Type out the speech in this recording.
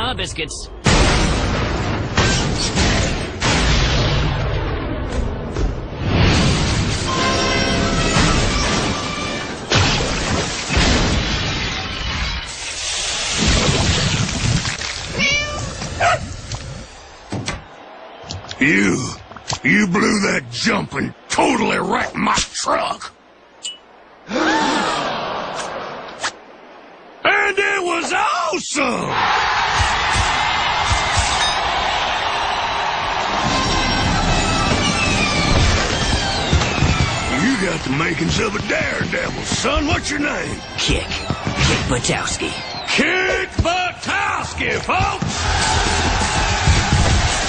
my biscuits. You blew that jump and totally wrecked my truck. And it was awesome! You got the makings of a daredevil, son. What's your name? Kick Buttowski. Kick Buttowski, folks!